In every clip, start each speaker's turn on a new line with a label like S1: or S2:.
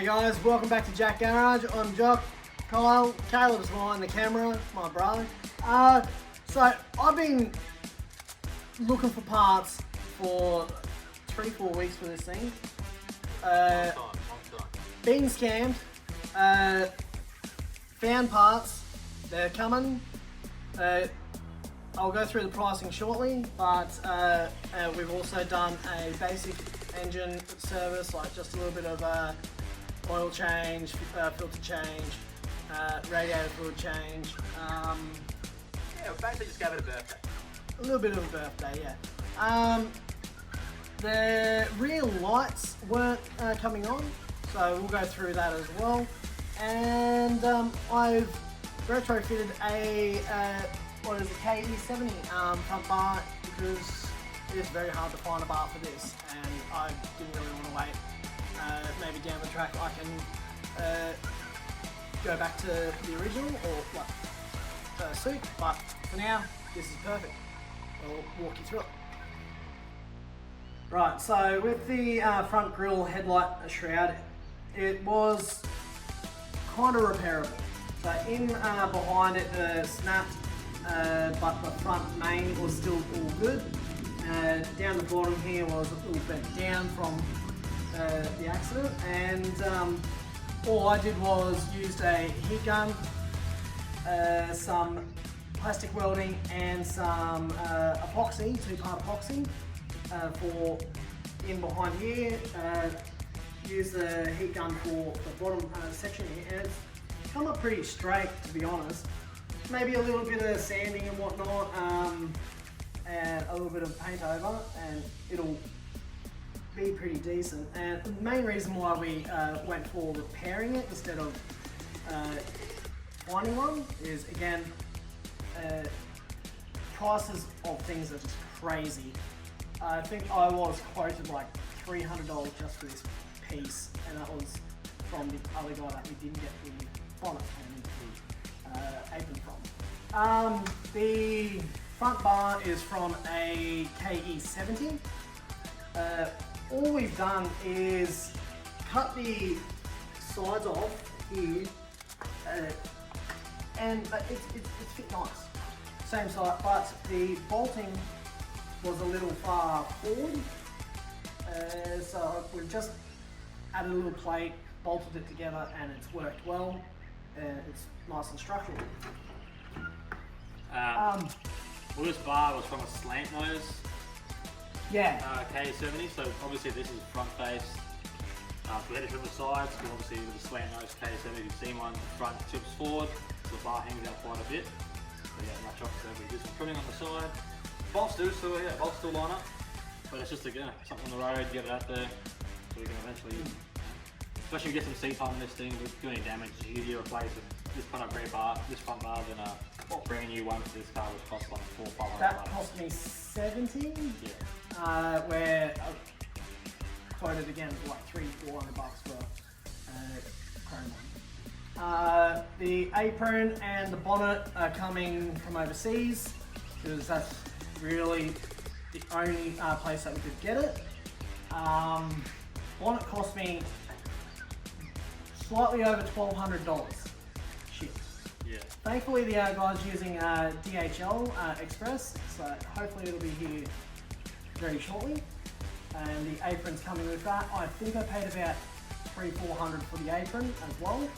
S1: Hey guys, welcome back to Jack Garage. I'm Jock. Caleb's behind the camera, my brother. So I've been looking for parts for 3-4 weeks for this thing.
S2: Long time.
S1: Being scammed. Found parts. They're coming. I'll go through the pricing shortly, but we've also done a basic engine service, like just a little bit of oil change, filter change, radiator fluid change.
S2: Yeah, basically just gave it a birthday.
S1: A little bit of a birthday, yeah. The rear lights weren't coming on, so we'll go through that as well. And I've retrofitted a what is it, KE70 front bar, because it is very hard to find a bar for this, and I didn't really want to wait. Maybe down the track I can go back to the original or like suit, but for now this is perfect. I'll walk you through it. Right, so with the front grille headlight shroud, it was kind of repairable. So in behind it snapped, but the front main was still all good. Down the bottom here was a little bent down from the accident, and all I did was used a heat gun, some plastic welding and some epoxy, 2-part epoxy for in behind here. Use the heat gun for the bottom section here, and it's come up pretty straight, to be honest. Maybe a little bit of sanding and whatnot, and a little bit of paint over, and it'll be pretty decent. And the main reason why we went for repairing it instead of finding one is, again, prices of things are just crazy. I think I was quoted like $300 just for this piece, and that was from the other guy that we didn't get the bonnet and the apron from. The front bar is from a KE70. All we've done is cut the sides off here, and it's fit nice. Same side, but the bolting was a little far forward, so we've just added a little plate, bolted it together, and it's worked well. It's nice and structural.
S2: Well, this bar was from a slant nose K70, so obviously this is front face. We had it from the sides, but obviously with the slant nose K70, you've seen one, the front tips forward, so the bar hangs out quite a bit. So yeah, much opposite. We do some trimming on the side. Bolts still line up, but it's just again something on the road, get it out there, so we can eventually, especially if you get some seat time in this thing, if you do any damage, it's easier to replace this kind of rear bar, this front bar, than a brand new one for this car, which costs like $400-500.
S1: That cost me $70.
S2: Yeah.
S1: Where I quoted again for like $300-400 for chrome one. The apron and the bonnet are coming from overseas, because that's really the only place that we could get it. Bonnet cost me slightly over $1,200 shipped.
S2: Yeah.
S1: Thankfully the guy's using DHL Express, so hopefully it'll be here very shortly. And the apron's coming with that. I think I paid about $300-400 for the apron as well.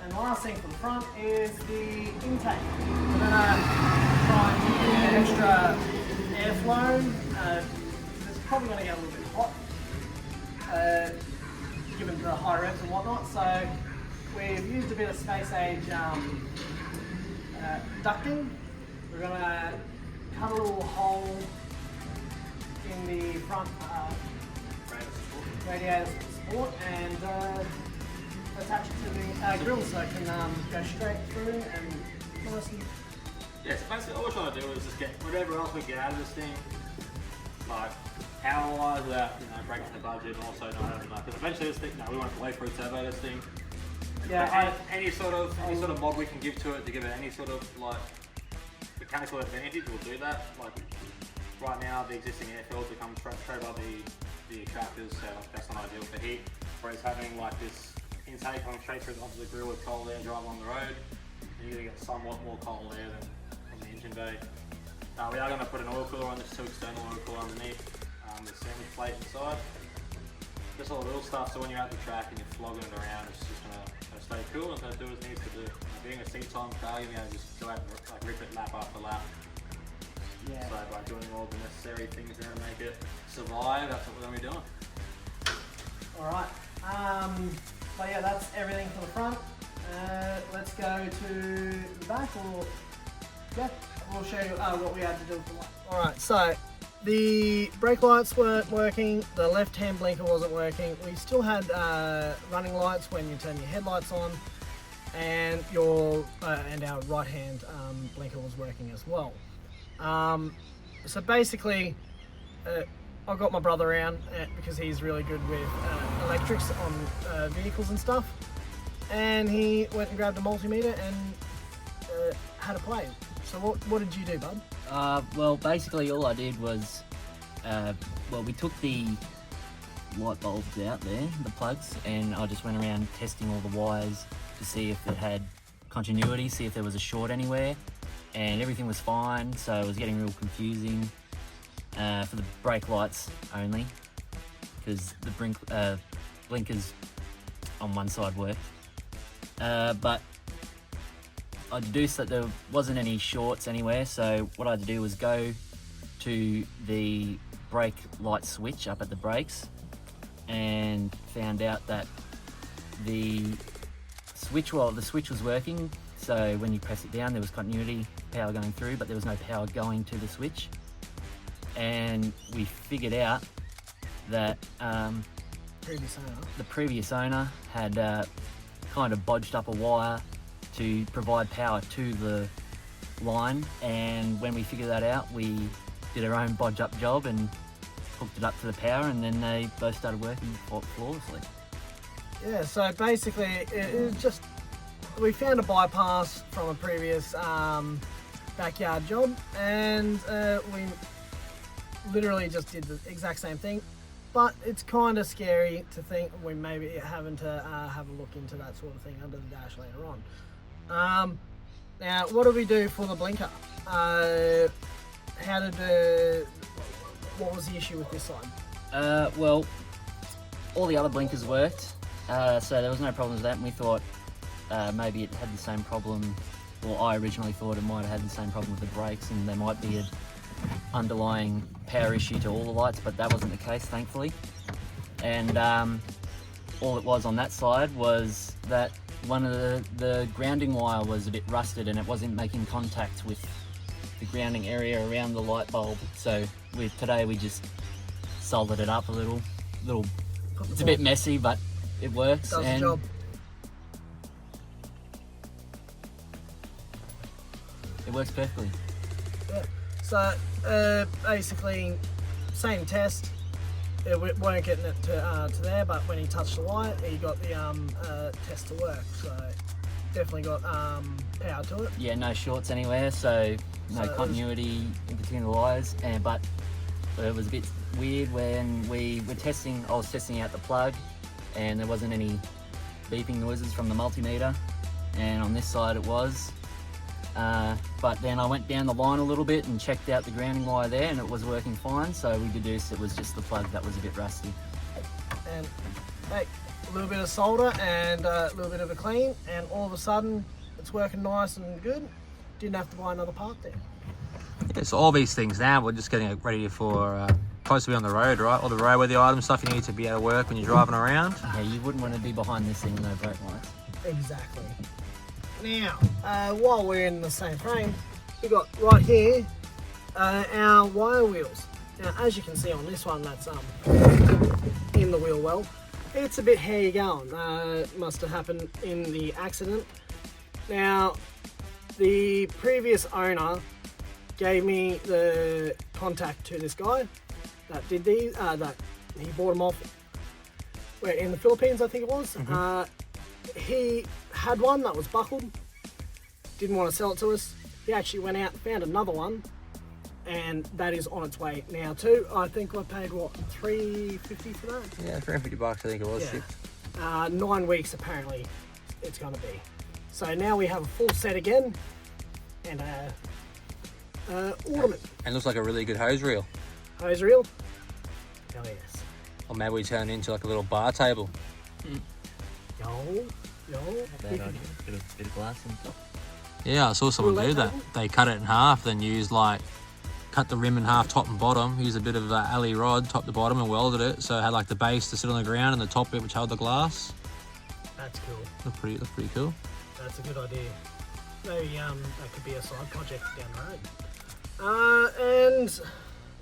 S1: And the last thing for the front is the intake. We're gonna try and get extra airflow. It's probably gonna get a little bit hot, given the high revs and whatnot. So we've used a bit of space age ducting. We're gonna cut a little hole in the front radiator support and attach it to the grill so it can go straight through and nicely.
S2: Yeah, so basically all we're trying to do is just get whatever else we get out of this thing, like power-wise, without breaking the budget, and also not having because eventually this thing, we want to bulletproof turbo this thing.
S1: Yeah,
S2: any sort of mod we can give to it to give it any sort of like mechanical advantage, we'll do that. Like right now the existing air filter comes straight by the attractors, so that's not ideal for heat. Whereas having like this intake coming straight through onto the grill with cold air driving along the road, you're going to get somewhat more cold air than from the engine bay. We are going to put an oil cooler on this, 2 external oil cooler underneath, the sandwich plate inside. Just all the little stuff, so when you're at the track and you're flogging it around, it's just going to stay cool and do what it needs to do. Being a seat time car, you're going to just go out and like rip it lap after lap.
S1: Yeah.
S2: So by doing all the necessary things there to make it survive, that's what we're going to be doing.
S1: Alright, but yeah, that's everything for the front. Let's go to the back, or yeah, we'll show you what we had to do for the light. Alright, so the brake lights weren't working, the left-hand blinker wasn't working. We still had running lights when you turn your headlights on, and and our right-hand blinker was working as well. So basically, I got my brother around because he's really good with electrics on vehicles and stuff, and he went and grabbed a multimeter and had a play. So what did you do, bud?
S3: Well, basically all I did was, we took the light bulbs out there, the plugs, and I just went around testing all the wires to see if it had continuity, see if there was a short anywhere, and everything was fine, so it was getting real confusing for the brake lights only, because the blinkers on one side worked. But I deduced that there wasn't any shorts anywhere, so what I had to do was go to the brake light switch up at the brakes and found out that the switch was working, so when you press it down there was continuity power going through, but there was no power going to the switch. And we figured out that the previous owner had kind of bodged up a wire to provide power to the line, and when we figured that out, we did our own bodge up job and hooked it up to the power, and then they both started working flawlessly. Yeah,
S1: so basically it was just, we found a bypass from a previous backyard job, and we literally just did the exact same thing. But it's kind of scary to think we may be having to have a look into that sort of thing under the dash later on. Now, what do we do for the blinker? What was the issue with this side?
S3: Well, all the other blinkers worked, so there was no problems with that, and we thought maybe it had the same problem, or I originally thought it might have had the same problem with the brakes, and there might be an underlying power issue to all the lights, but that wasn't the case, thankfully. And all it was on that side was that one of the grounding wire was a bit rusted and it wasn't making contact with the grounding area around the light bulb. So today we just soldered it up a little. It's a bit messy, but it works.
S1: Does the job.
S3: It works perfectly.
S1: Yeah. So basically, same test. It weren't getting it to there, but when he touched the wire, he got the test to work. So definitely got power to it.
S3: Yeah, no shorts anywhere, so no continuity in between the wires. But it was a bit weird when we were testing. I was testing out the plug, and there wasn't any beeping noises from the multimeter, and on this side it was. But then I went down the line a little bit and checked out the grounding wire there, and it was working fine, so we deduced it was just the plug that was a bit rusty.
S1: And hey, a little bit of solder and a little bit of a clean, and all of a sudden it's working nice and good. Didn't have to buy another part there.
S2: Yeah, so all these things now, we're just getting it ready for close to be on the road, right? All the roadworthy items, stuff you need to be able to work when you're driving around.
S3: Yeah, you wouldn't want to be behind this thing with no brake lights.
S1: Exactly. Now, while we're in the same frame, we got right here our wire wheels. Now, as you can see on this one, that's in the wheel well. It's a bit hairy going. Must have happened in the accident. Now, the previous owner gave me the contact to this guy that did these. That he bought them off. Where in the Philippines, I think it was. He had one that was buckled, didn't want to sell it to us. He actually went out and found another one and that is on its way now too. I think I paid what, $3.50 for that?
S2: Yeah, $350 I think it was
S1: Yeah.
S2: shipped.
S1: 9 weeks apparently it's gonna be. So now we have a full set again, and ornament.
S2: And looks like a really good hose reel.
S1: Hose reel. Oh yes.
S2: Or maybe we turn it into like a little bar table.
S1: Yo.
S3: Bad idea. Bit of glass on top.
S2: Yeah, I saw someone
S1: Roulette
S2: do that.
S1: table?
S2: They cut it in half, then use like, cut the rim in half top and bottom, use a bit of alley rod top to bottom and welded it. So it had like the base to sit on the ground and the top bit which held the glass.
S1: That's cool.
S2: Looked pretty cool.
S1: That's a good idea. Maybe that could be a side project down the road. And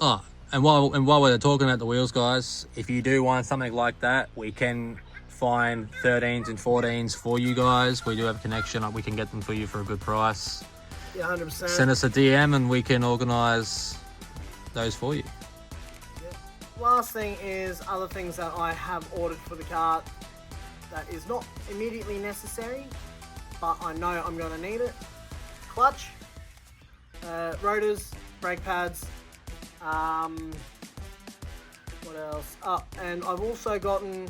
S2: Oh, and while we're talking about the wheels, guys, if you do want something like that, we can find 13s and 14s for you guys. We do have a connection. We can get them for you for a good price.
S1: yeah, 100%.
S2: Send us a DM and we can organise those for you.
S1: Last thing is other things that I have ordered for the car that is not immediately necessary, but I know I'm going to need it. Clutch, rotors, brake pads, what else? And I've also gotten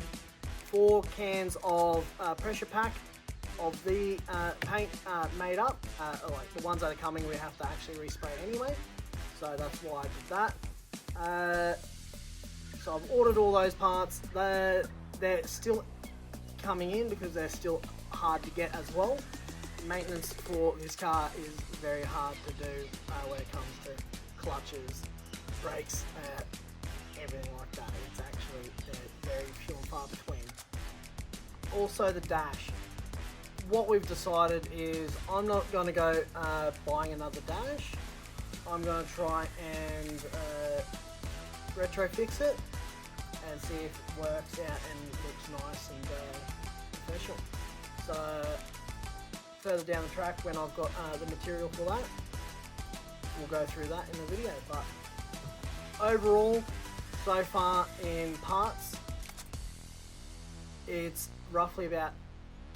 S1: 4 cans of pressure pack of the paint made up. Like the ones that are coming, we have to actually respray anyway, so that's why I did that. So I've ordered all those parts. They're still coming in because they're still hard to get as well. Maintenance for this car is very hard to do when it comes to clutches, brakes, everything like that. It's actually very few and far between. Also the dash. What we've decided is I'm not going to go buying another dash. I'm going to try and retro fix it and see if it works out and looks nice and professional. So further down the track, when I've got the material for that, we'll go through that in the video. But overall, so far in parts, it's roughly about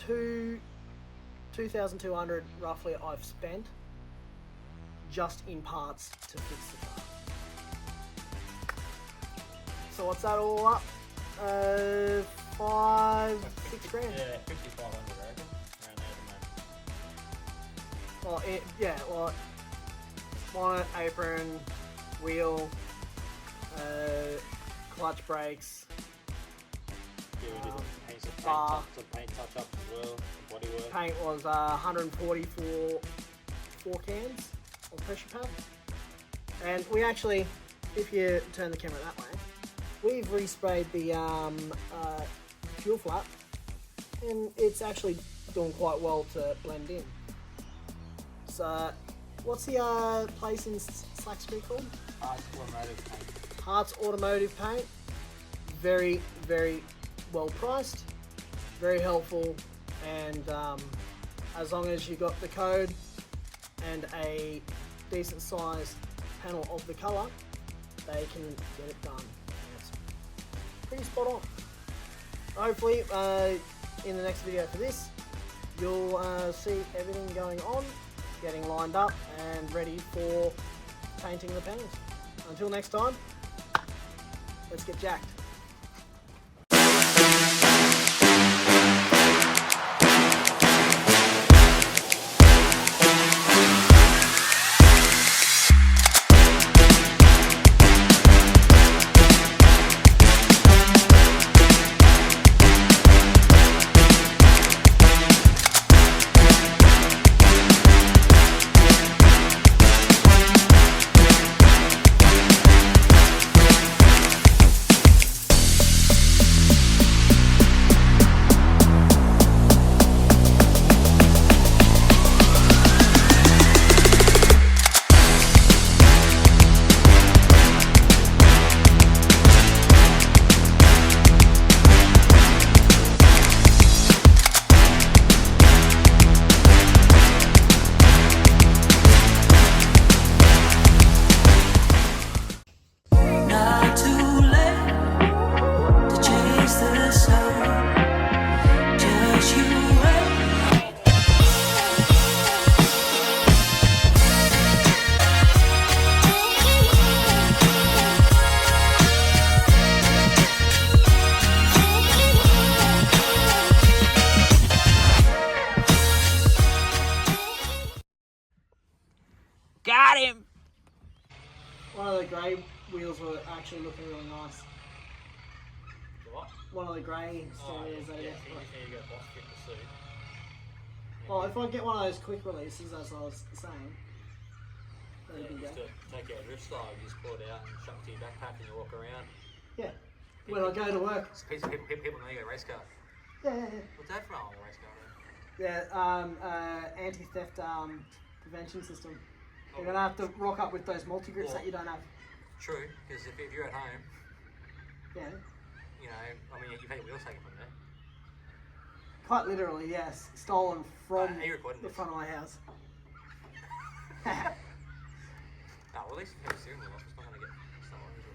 S1: 2,200 roughly I've spent just in parts to fix the car. So what's that all up? 5, 6 grand.
S2: Yeah, 5,500 I reckon. Around there at the moment.
S1: Well, bonnet, apron, wheel, clutch brakes.
S2: Yeah, we did some paint,
S1: bar.
S2: some paint touch-ups as well, bodywork.
S1: Paint was 144 cans of pressure pack. And we actually, if you turn the camera that way, we've resprayed the fuel flap, and it's actually doing quite well to blend in. So, what's the place in Slack Street called?
S2: Parts automotive paint.
S1: Parts Automotive Paint. Very, very well priced, very helpful, and as long as you got the code and a decent sized panel of the colour, they can get it done. It's pretty spot on. Hopefully in the next video for this, you'll see everything going on, getting lined up and ready for painting the panels. Until next time, let's get jacked.
S3: Got him!
S1: One of the grey wheels were actually looking really nice.
S2: What?
S1: One of the grey
S2: Oh,
S1: steers.
S2: yeah,
S1: There,
S2: so you just need to go boss fit the suit.
S1: Well, if I get one of those quick releases, as I was saying, there you
S2: Just
S1: go.
S2: to take out drift style, you just pull it out and shove it to your backpack and you walk around.
S1: Yeah. When I go to work.
S2: People know you got a race car.
S1: Yeah.
S2: What's that from? A race car?
S1: Yeah. Anti-theft prevention system. You're gonna have to rock up with those multi-grips that you don't have.
S2: True, because if you're at home,
S1: Yeah.
S2: you know, I mean, you've had your wheels taken from there.
S1: Quite literally, yes. Stolen from
S2: Are you recording
S1: the
S2: this?
S1: front of my house.
S2: Oh, well, at least you have a steering wheel off. It's not going to get stolen, is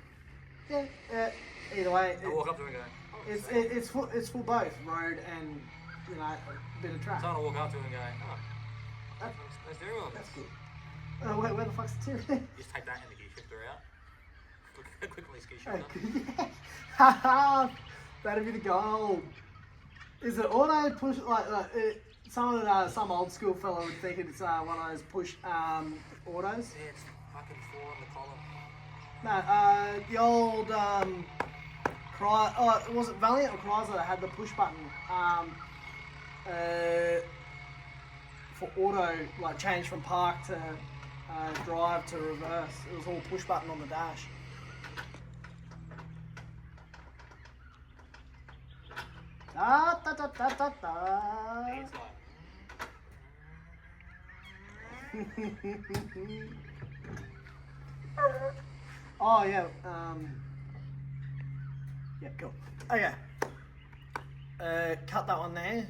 S2: it?
S1: Yeah. Either way,
S2: I walk up to it and go, oh,
S1: it's
S2: sweet.
S1: it's for both road and a bit of track.
S2: So I walk up to it and go, oh,
S1: That-
S2: no steering wheel.
S1: That's good. Where the fuck's the steering?
S2: You just take that and the gear shifter out. Quickly ski shifter.
S1: Haha, that'd be the goal. Is it auto push some old school fella would think it's one of those push autos?
S2: Yeah, it's fucking 4 on the column.
S1: No, the old was it Valiant or Chrysler that had the push button for auto, like change from park to drive to reverse. It was all push button on the dash. Da, da, da, da, da, da.
S2: It's like,
S1: Oh yeah, yeah, cool. Okay. Cut that one there.